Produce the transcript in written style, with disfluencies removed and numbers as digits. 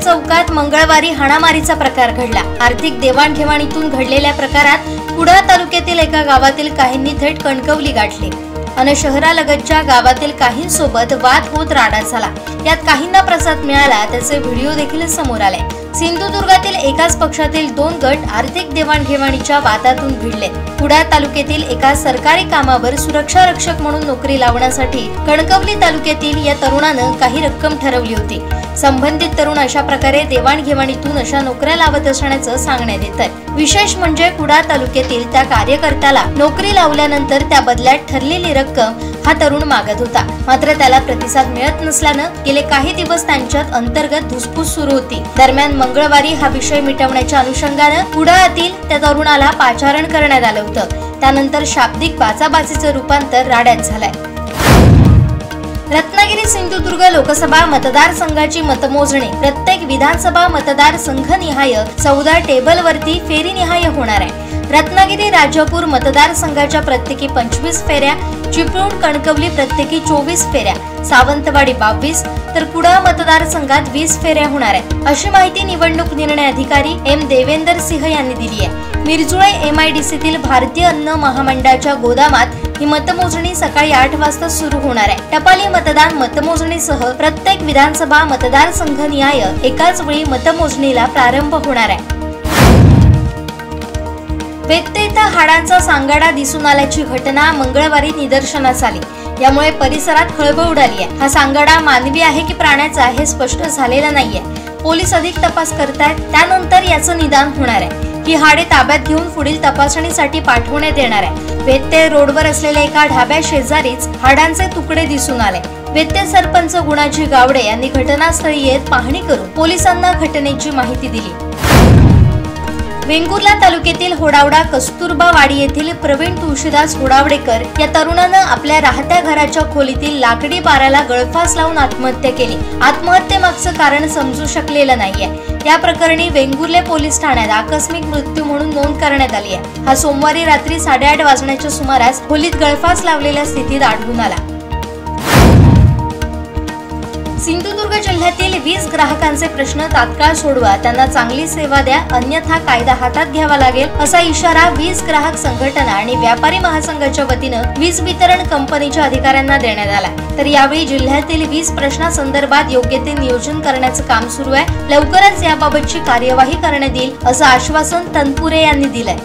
चौकात मंगळवारी हाणामारीचा प्रकार घडला। आर्थिक देवाणघेवाणीतून घडलेल्या प्रकारात कुडाळ तालुक्यातील एका गावातील काहींनी थेट कणकवली गाठली आणि शहरालगतच्या गावातील काहींसोबत वाद होत राडा झाला। यात काहींना प्रसाद मिळाला, त्याचे व्हिडिओ देखील समोर आले। सिंधुदुर्गातील एकाच पक्षातील 2 गट आर्थिक देवाणघेवाणीच्या वादातून भिडले। कुडाळ तालुक्यातील एका सरकारी कामावर सुरक्षा रक्षक म्हणून नोकरी लावण्यासाठी कणकवली तालुक्यातील या तरुणानं काही रक्कम ठरवली होती। संबंधित तरुण अशा प्रकारे देवाणघेवाणीतून अशा नोकऱ्या लावत असण्याचं सांगण्यात येतंय। विशेष म्हणजे कुडाळ तालुक्यातील त्या कार्यकर्त्याला नोकरी लावल्यानंतर त्या बदल्यात ठरलेली रक्कम हा तरुण मागत होता, मात्र त्याला प्रतिसाद मिळत नसल्यानं गेले काही दिवस त्यांच्यात अंतर्गत धुसफूस सुरू होती। दरम्यान मंगळवारी हा विषय मिटवण्याच्या अनुषंगानं कुडाळातील त्या तरुणाला पाचारण करण्यात आलं होतं। त्यानंतर शाब्दिक बाचाबाचीचं रूपांतर राड्यात झालंय। रत्नागिरी सिंधुदुर्ग लोकसभा मतदारसंघाची मतमोजणी प्रत्येक विधानसभा मतदारसंघनिहाय 14 टेबलवरती फेरीनिहाय होणार आहे। रत्नागिरी राजापूर मतदारसंघाच्या प्रत्येकी 25 फेऱ्या, चिपळूण कणकवली प्रत्येकी 24 फेऱ्या, सावंतवाडी 22 तर कुडाळ मतदारसंघात 20 फेऱ्या होणार आहेत, अशी माहिती निवडणूक निर्णय अधिकारी एम देवेंदर सिंह यांनी दिली आहे। मिरजुळे MIDCतील भारतीय अन्न महामंडळाच्या गोदामात ही मतमोजणी सकाळी 8 वाजता सुरू होणार आहे। टपाली मतदान मतमोजणीसह प्रत्येक विधानसभा मतदारसंघनिहाय एकाच वेळी मतमोजणीला प्रारंभ होणार आहे। वेत्ते इथं हाडांचा सांगाडा दिसून आल्याची घटना मंगळवारी निदर्शनास आली। यामुळे परिसरात खळबळ उडाली आहे। हा सांगाडा मानवी आहे की प्राण्याचा हे स्पष्ट झालेलं नाहीये। पोलीस अधिक तपास करतायत, त्यानंतर याचं निदान होणार आहे। ही हाडे ताब्यात घेऊन पुढील तपासणीसाठी पाठवण्यात येणार आहे। वेत्ते रोडवर असलेल्या एका ढाब्या शेजारीच हाडांचे तुकडे दिसून आले। वेत्ते सरपंच गुणाजी गावडे यांनी घटनास्थळी येत पाहणी करून पोलिसांना घटनेची माहिती दिली। वेंगुर्ला तालुक्यातील होडावडा कस्तुरबा वाडी येथील प्रवीण तुळशीदास होडावडेकर या तरुणानं आपल्या राहत्या घराच्या खोलीतील लाकडी बाराला गळफास लावून आत्महत्या केली। आत्महत्येमागचं कारण समजू शकलेलं नाहीये। या प्रकरणी वेंगुर्ले पोलीस ठाण्यात आकस्मिक मृत्यू म्हणून नोंद करण्यात आली आहे। हा सोमवारी रात्री 8:30 वाजण्याच्या सुमारास खोलीत गळफास लावलेल्या स्थितीत आढळून आला। सिंधुदुर्ग जिल्ह्यातील 20 ग्राहकांचे प्रश्न तात्काळ सोडवा, त्यांना चांगली सेवा द्या, अन्यथा कायदा हातात घ्यावा लागेल, असा इशारा 20 ग्राहक संघटना आणि व्यापारी महासंघाच्या वतीनं वीज वितरण कंपनीच्या अधिकाऱ्यांना देण्यात आला। तर यावेळी जिल्ह्यातील 20 प्रश्नासंदर्भात योग्य ते नियोजन करण्याचं काम सुरू आहे। लवकरच याबाबतची कार्यवाही करण्यात येईल, असं आश्वासन तनपुरे यांनी दिलंय।